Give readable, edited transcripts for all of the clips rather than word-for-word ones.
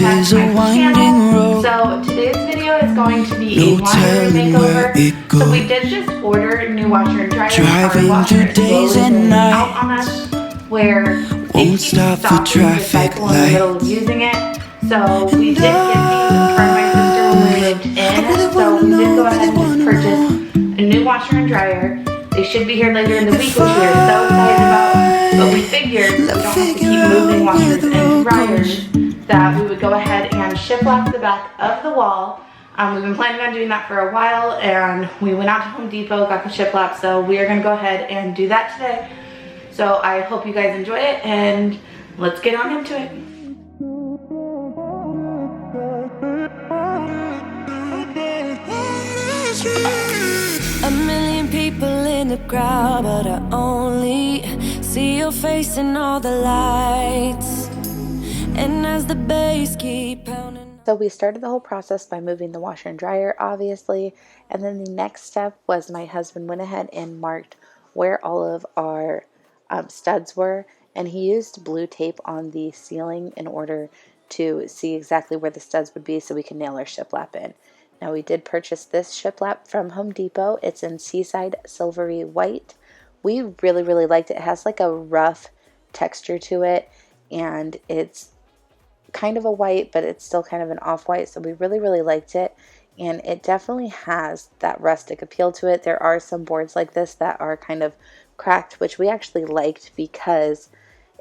welcome back to my channel. So today's video is going to be a washer makeover. So we did just order new washer and dryer. Our washer is slowly out on us where it keeps stopping the cycle in the middle of using it. So we did get these from my sister when we moved in. So we did go ahead and just purchase a new washer and dryer. They should be here later in the week, which we are so excited about. But we figured we don't have to keep moving washers and dryers, that we would go ahead and shiplap the back of the wall. We've been planning on doing that for a while, and we went out to Home Depot, got the shiplap, so we are going to go ahead and do that today. So I hope you guys enjoy it, and let's get on into it. A million people in the crowd, but I only see your face in all the lights. And as the bass keep pounding. So we started the whole process by moving the washer and dryer, obviously, and then the next step was my husband went ahead and marked where all of our studs were, and he used blue tape on the ceiling in order to see exactly where the studs would be so we could nail our shiplap in. Now we did purchase this shiplap from Home Depot. It's in Seaside Silvery White. We really liked it. It has like a rough texture to it, and it's kind of a white, but it's still kind of an off-white, so we really liked it, and it definitely has that rustic appeal to it. There are some boards like this that are kind of cracked, which we actually liked because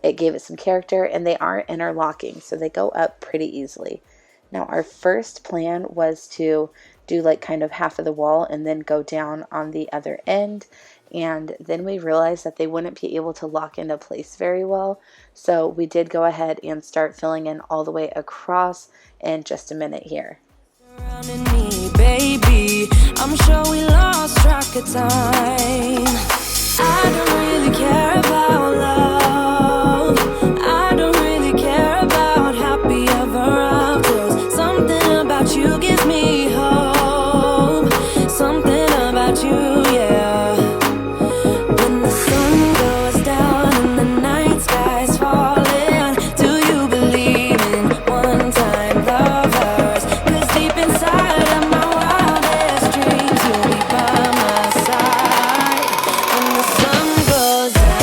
it gave it some character, and they are interlocking, so they go up pretty easily. Now our first plan was to do like kind of half of the wall and then go down on the other end, and then we realized that they wouldn't be able to lock into place very well, so we did go ahead and start filling in all the way across in just a minute here. Surrounding me, baby, I'm sure we lost track of time. I don't really care about love. I don't really care about happy ever after. Something about you gives me hope. Something about you, yeah. When the sun goes down and the night sky's falling, do you believe in one-time lovers? 'Cause deep inside of my wildest dreams, you'll be by my side when the sun goes down.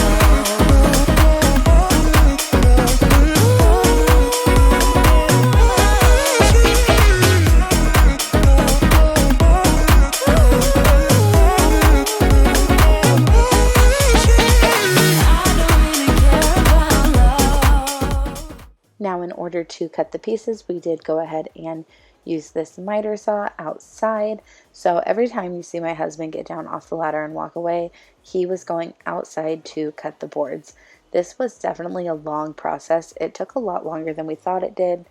Now in order to cut the pieces, we did go ahead and use this miter saw outside. So every time you see my husband get down off the ladder and walk away, he was going outside to cut the boards. This was definitely a long process. It took a lot longer than we thought it did,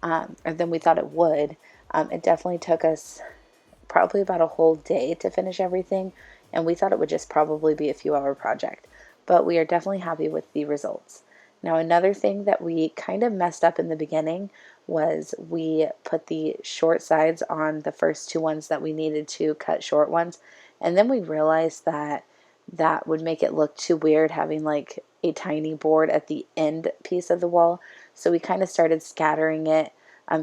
or than we thought it would. It definitely took us probably about a whole day to finish everything, and we thought it would just probably be a few-hour project. But we are definitely happy with the results. Now another thing that we kind of messed up in the beginning was we put the short sides on the first two ones that we needed to cut short ones, and then we realized that that would make it look too weird having like a tiny board at the end piece of the wall. So we kind of started scattering it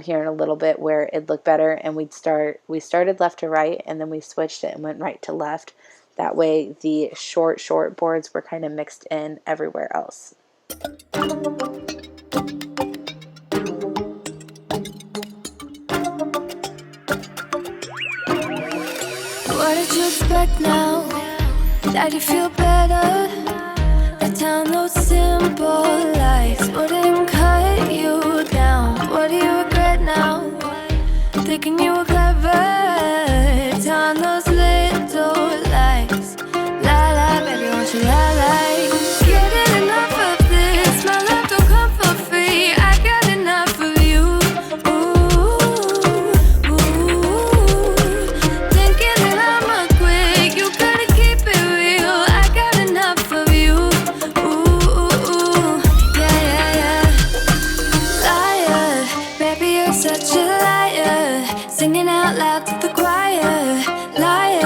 here in a little bit where it looked better, and we started left to right, and then we switched it and went right to left. That way the short boards were kind of mixed in everywhere else. What did you expect now? That you feel better? I tell those simple lies wouldn't cut you down. What do you regret now? Thinking you were clever. Telling those little lies. Lie, lie, baby, won't you lie, lie? Getting enough of this. My love don't come for free. I got enough of you. Ooh, ooh. Thinking that I'ma quit. You gotta keep it real. I got enough of you. Ooh, yeah. Liar, baby, you're such a liar. Singing out loud to the choir. Liar.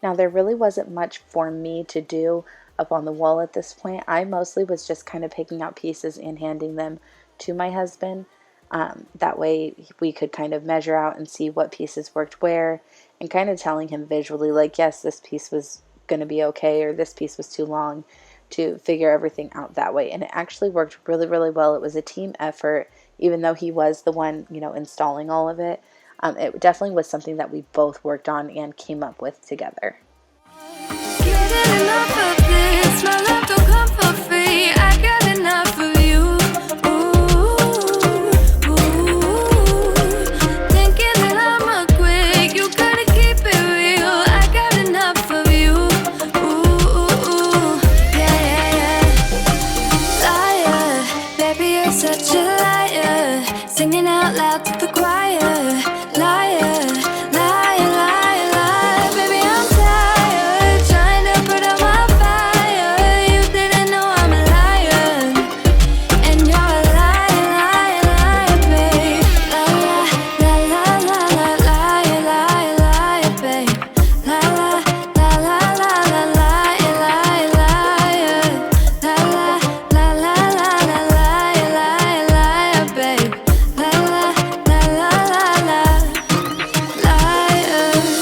Now there really wasn't much for me to do up on the wall at this point. I mostly was just kind of picking out pieces and handing them to my husband. That way we could kind of measure out and see what pieces worked where, and kind of telling him visually, like, yes, this piece was going to be okay, or this piece was too long, to figure everything out that way. And it actually worked really, really well. It was a team effort, even though he was the one, installing all of it. It definitely was something that we both worked on and came up with together. Getting enough of this, my love don't come for free. I got enough of you. Ooh, thinking that I'ma quit. You gotta keep it real. I got enough of you. Ooh, yeah. Liar, baby, you're such a liar. Singing out loud to the choir. Liar. Baby, I'm tired, trying to put out my fire. You didn't know I'm a liar, and you're a liar, babe. Liar, babe. Liar, babe.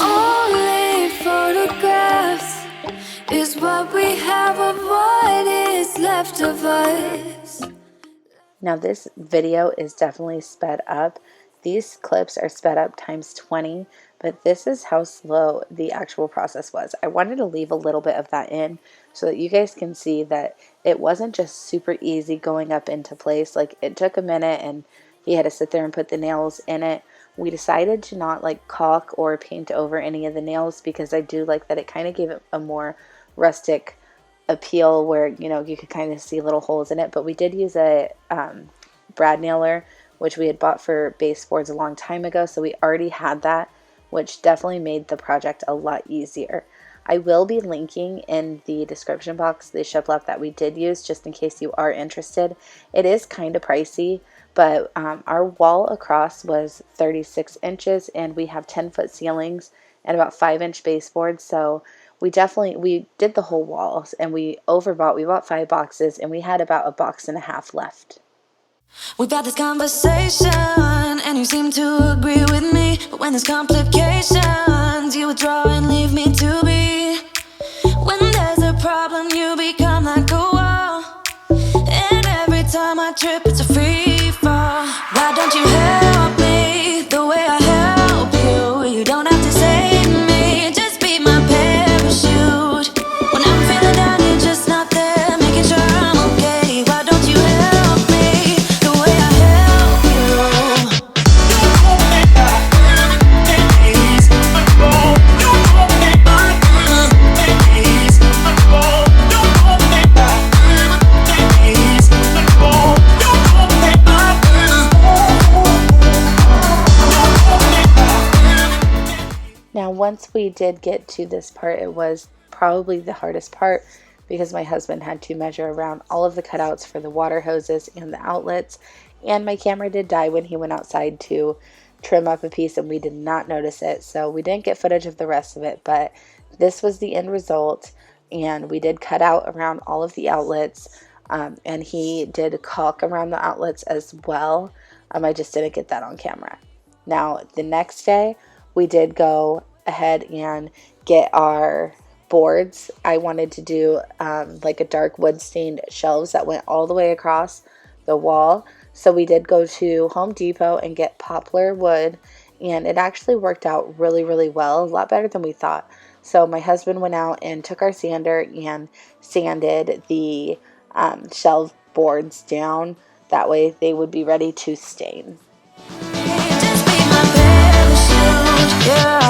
Only photographs is what we have of what is left of us. Now this video is definitely sped up. These clips are sped up times 20, but this is how slow the actual process was. I wanted to leave a little bit of that in so that you guys can see that it wasn't just super easy going up into place. Like, it took a minute and he had to sit there and put the nails in it. We decided to not like caulk or paint over any of the nails because I do like that it kind of gave it a more rustic appeal where, you could kind of see little holes in it. But we did use a brad nailer, which we had bought for baseboards a long time ago, so we already had that, which definitely made the project a lot easier. I will be linking in the description box the shiplap that we did use, just in case you are interested. It is kind of pricey, but our wall across was 36 inches, and we have 10-foot ceilings and about 5-inch baseboards, so we did the whole walls, and we overbought. We bought 5 boxes, and we had about a box and a half left. We've had this conversation, and you seem to agree with me. But when there's complications, you withdraw and leave me to be. When there's a problem, you become like a wall, and every time I trip, it's a free fall. Why don't you help me the way I help you? You don't have to save me, just be my parachute. When I'm feeling down, you're just not there, making sure I'm okay. Why don't you help me the way I help you? Now, once we did get to this part, it was probably the hardest part because my husband had to measure around all of the cutouts for the water hoses and the outlets, and my camera did die when he went outside to trim up a piece and we did not notice it, so we didn't get footage of the rest of it, but this was the end result, and we did cut out around all of the outlets, and he did caulk around the outlets as well. I just didn't get that on camera. Now, the next day, we did go ahead and get our boards. I wanted to do like a dark wood stained shelves that went all the way across the wall. So we did go to Home Depot and get poplar wood, and it actually worked out really, really well, a lot better than we thought. So my husband went out and took our sander and sanded the shelf boards down. That way they would be ready to stain. Just be my parachute, yeah.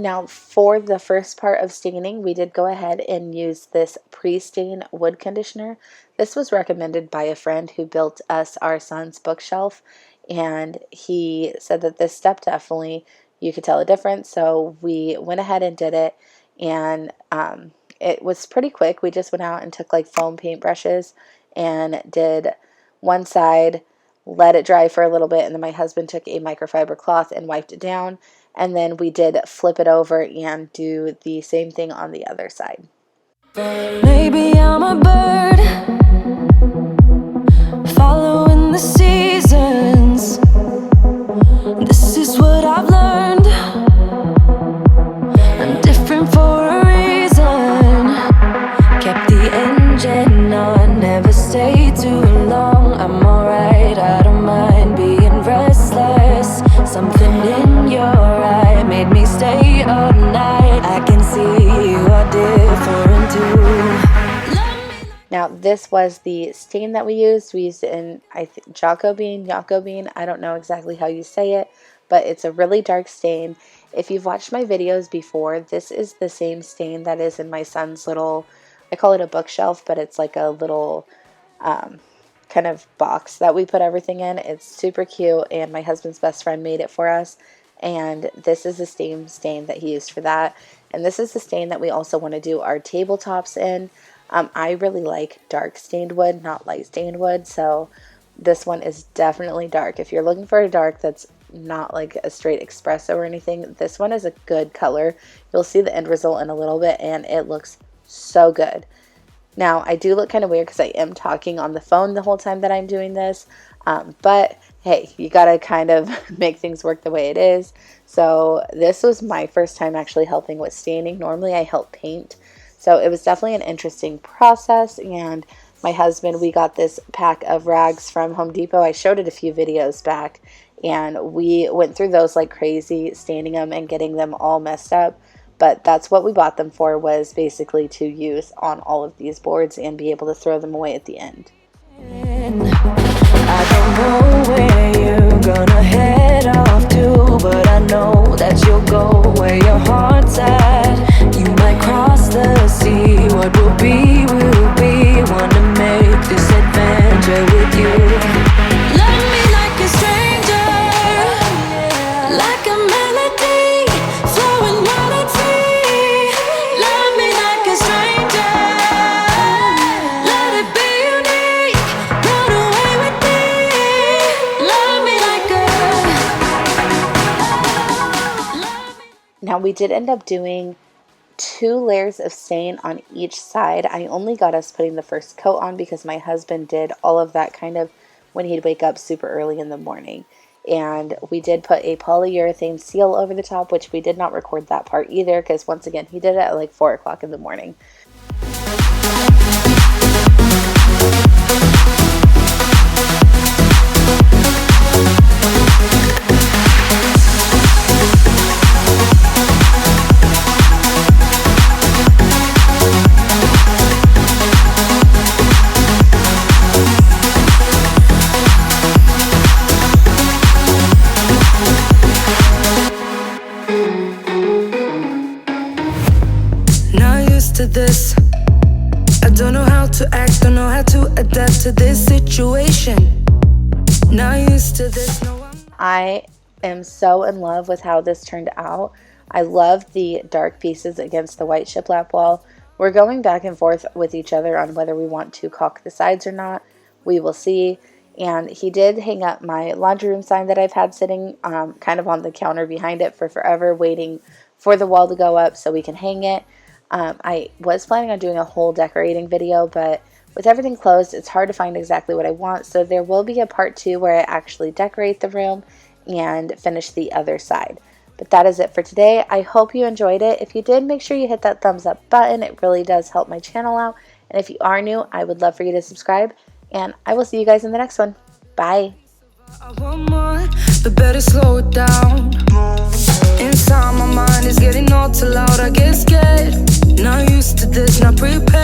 Now for the first part of staining, we did go ahead and use this pre-stain wood conditioner. This was recommended by a friend who built us our son's bookshelf, and he said that this step definitely, you could tell a difference, so we went ahead and did it, and it was pretty quick. We just went out and took like foam paint brushes and did one side, let it dry for a little bit, and then my husband took a microfiber cloth and wiped it down, and then we did flip it over and do the same thing on the other side. Maybe I'm a bird following the seasons. This is what I've learned. I'm different for a reason. Kept the engine on, never stay too long. I'm alright, I don't mind being restless. Something in your eye made me stay all night. I can see you are different too. Now this was the stain that we used. We used it in, I think, Yako bean. I don't know exactly how you say it, but it's a really dark stain. If you've watched my videos before, this is the same stain that is in my son's little, I call it a bookshelf, but it's like a little kind of box that we put everything in. It's super cute, and my husband's best friend made it for us. And this is the same stain that he used for that. And this is the stain that we also want to do our tabletops in. I really like dark stained wood, not light stained wood, so this one is definitely dark. If you're looking for a dark that's not like a straight espresso or anything, this one is a good color. You'll see the end result in a little bit, and it looks so good. Now, I do look kind of weird because I am talking on the phone the whole time that I'm doing this, but hey, you gotta kind of make things work the way it is. So this was my first time actually helping with staining. Normally I help paint, so it was definitely an interesting process. And my husband, we got this pack of rags from Home Depot. I showed it a few videos back, and we went through those like crazy, staining them and getting them all messed up. But that's what we bought them for, was basically to use on all of these boards and be able to throw them away at the end. I don't know where you're gonna head off to, but I know that you'll go where your heart's at. You might cross the sea, what will be, will be. Wanna make this adventure with you. Love me like a stranger, like a melody flowing wild and free. Love me like a stranger, let it be unique. Run away with me. Love me like a. Now we did end up doing 2 layers of stain on each side. I only got us putting the first coat on because my husband did all of that kind of when he'd wake up super early in the morning. And we did put a polyurethane seal over the top, which we did not record that part either because once again he did it at like 4 o'clock in the morning. To this, I don't know how to act, don't know how to adapt to this situation. Not used to this. No, I am so in love with how this turned out. I love the dark pieces against the white shiplap wall. We're going back and forth with each other on whether we want to caulk the sides or not. We will see. And he did hang up my laundry room sign that I've had sitting kind of on the counter behind it for forever, waiting for the wall to go up so we can hang it. I was planning on doing a whole decorating video, but with everything closed, it's hard to find exactly what I want. So there will be a part 2 where I actually decorate the room and finish the other side. But that is it for today. I hope you enjoyed it. If you did, make sure you hit that thumbs up button. It really does help my channel out. And if you are new, I would love for you to subscribe. And I will see you guys in the next one. Bye. I want more, but better slow it down. Inside my mind is getting all too loud. I get scared. Not used to this, not prepared.